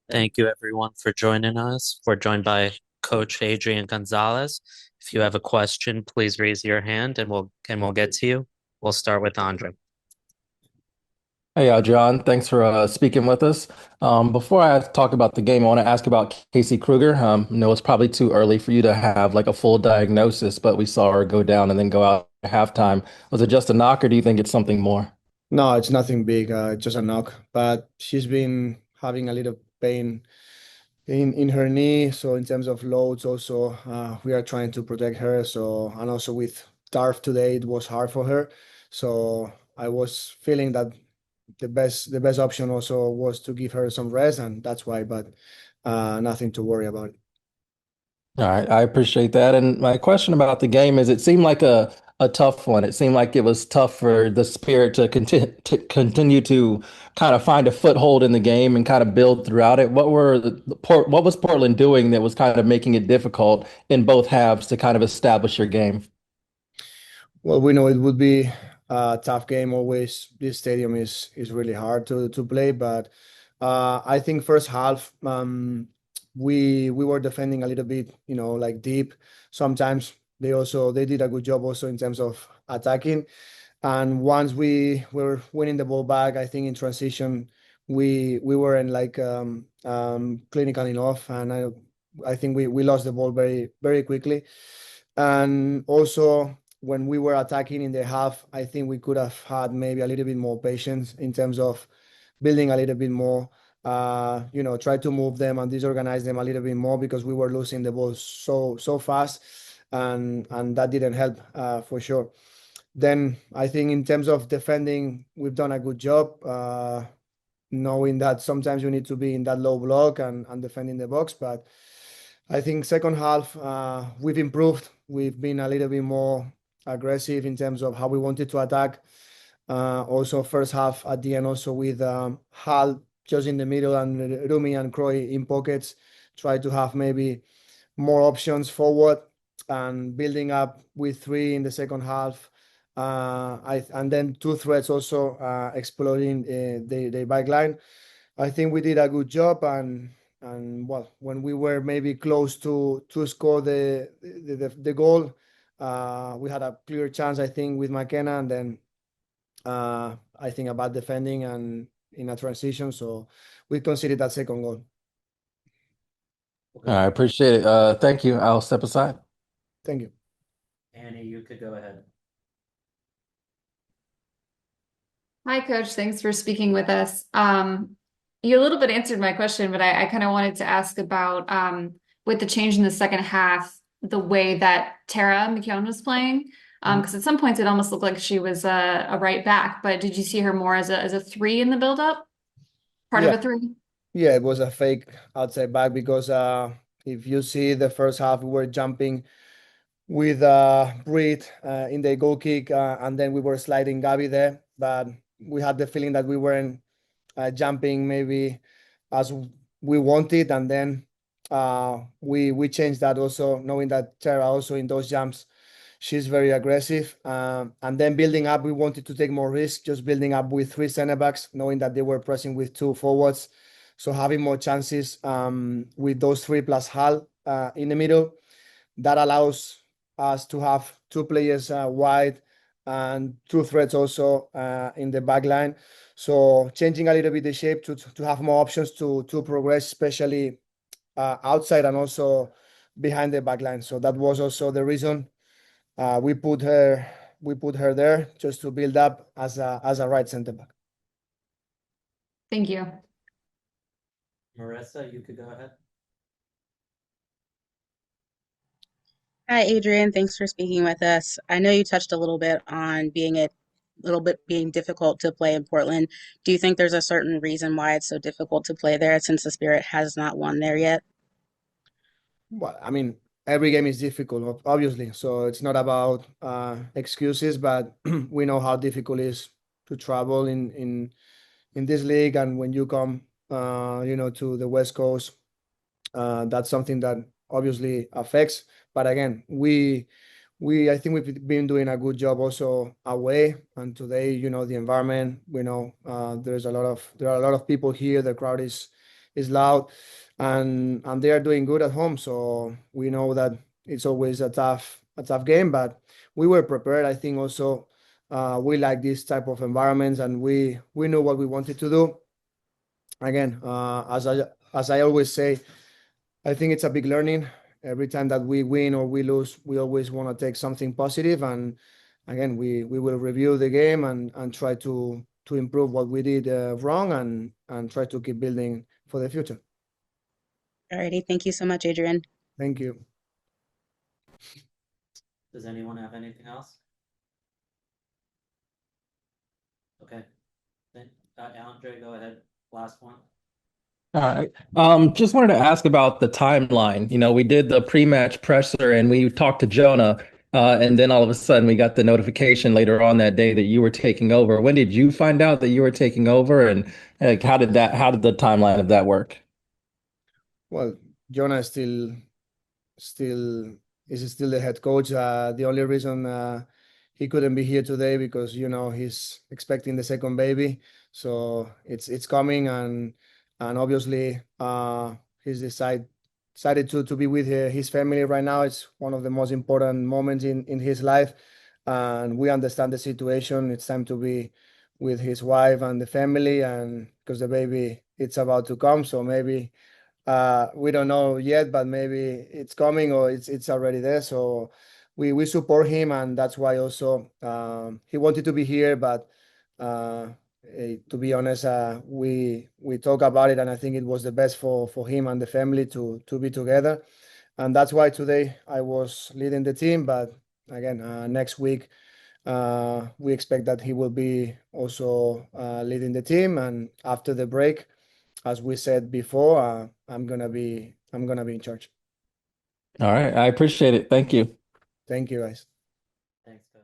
Thank you, everyone, for joining us. We're joined by Coach Adrián González. If you have a question, please raise your hand and we'll get to you. We'll start with Andre. Hey, John. Thanks for speaking with us. Before I talk about the game, I want to ask about Casey Krueger. I know it's probably too early for you to have like a full diagnosis, but we saw her go down and then go out at halftime. Was it just a knock, or do you think it's something more? No, it's nothing big, just a knock. But she's been having a little pain in her knee. So in terms of loads, also we are trying to protect her. So and also with turf today, it was hard for her. So I was feeling that the best option also was to give her some rest, and that's why. But nothing to worry about. All right, I appreciate that. And my question about the game is it seemed like a tough one. It seemed like it was tough for the Spirit to continue to kind of find a foothold in the game and kind of build throughout it. What was Portland doing that was kind of making it difficult in both halves to kind of establish your game? Well, we know it would be a tough game always. This stadium is really hard to play, but I think first half we were defending a little bit, like deep. Sometimes they did a good job also in terms of attacking. And once we were winning the ball back, I think in transition we weren't like clinical enough, and I think we lost the ball very very quickly. And also, when we were attacking in the half, I think we could have had maybe a little bit more patience in terms of building a little bit more, try to move them and disorganize them a little bit more because we were losing the ball so fast, and that didn't help for sure. Then I think in terms of defending, we've done a good job, knowing that sometimes you need to be in that low block and defending the box. But I think second half, we've improved. We've been a little bit more aggressive in terms of how we wanted to attack. Also, first half at the end, also with Hal just in the middle and Rumi and Croy in pockets, try to have maybe more options forward and building up with three in the second half. And then two threats also exploding the back line. I think we did a good job, and well, when we were maybe close to score the goal, we had a clear chance, I think, with McKenna, and then I think about defending and in a transition, so we conceded that second goal. I appreciate it. Thank you. I'll step aside. Thank you. Annie, you could go ahead. Hi, Coach. Thanks for speaking with us. You a little bit answered my question, but I kind of wanted to ask about with the change in the second half, the way that Tara McKeown was playing. Because at some points it almost looked like she was a right back, but did you see her more as a three in the build-up? Part of Yeah, a three? yeah, it was a fake outside back because if you see the first half, we were jumping with Breed in the goal kick, and then we were sliding Gabby there, but we had the feeling that we weren't jumping maybe as we wanted, and then we changed that also, knowing that Tara also in those jumps, she's very aggressive, and then building up, we wanted to take more risk, just building up with three center backs, knowing that they were pressing with two forwards, so having more chances with those three plus Hal in the middle, that allows us to have two players wide and two threats also in the back line. So changing a little bit the shape to have more options to progress, especially outside and also behind the back line. So that was also the reason we put her there, just to build up as a right center back. Thank you. Marissa, you could go ahead. Hi, Adrian. Thanks for speaking with us. I know you touched a little bit on being difficult to play in Portland. Do you think there's a certain reason why it's so difficult to play there since the Spirit has not won there yet? Well, I mean, every game is difficult, obviously. So it's not about excuses, but we know how difficult it is to travel in this league, and when you come, to the West Coast, that's something that obviously affects. But again, I think we've been doing a good job also away. And today, the environment, there are a lot of people here. The crowd is is loud, and they are doing good at home. So we know that it's always a tough game, but we were prepared. I think also we like this type of environments, and we knew what we wanted to do. Again, as I always say, I think it's a big learning. Every time that we win or we lose, we always want to take something positive. And again, we will review the game and try to improve what we did wrong and try to keep building for the future. Alrighty, thank you so much, Adrián. Thank you. Does anyone have anything else? Okay. Then, Andre, go ahead. Last one. All right. Just wanted to ask about the timeline. We did the pre-match presser and we talked to Jonah, and then all of a sudden we got the notification later on that day that you were taking over. When did you find out that you were taking over, and like how did the timeline of that work? Well, Jonah is still the head coach. The only reason he couldn't be here today because he's expecting the second baby, so it's coming, and obviously he's decided to be with his family right now. It's one of the most important moments in his life, and we understand the situation. It's time to be with his wife and the family, and because the baby it's about to come, so maybe we don't know yet, but maybe it's coming or it's already there. So we support him, and that's why also he wanted to be here. But to be honest, we talk about it, and I think it was the best for him and the family to be together, and that's why today I was leading the team. But again, next week we expect that he will be also leading the team, and after the break, as we said before, I'm gonna be in charge. All right. I appreciate it. Thank you. Thank you, guys. Thanks, Coach.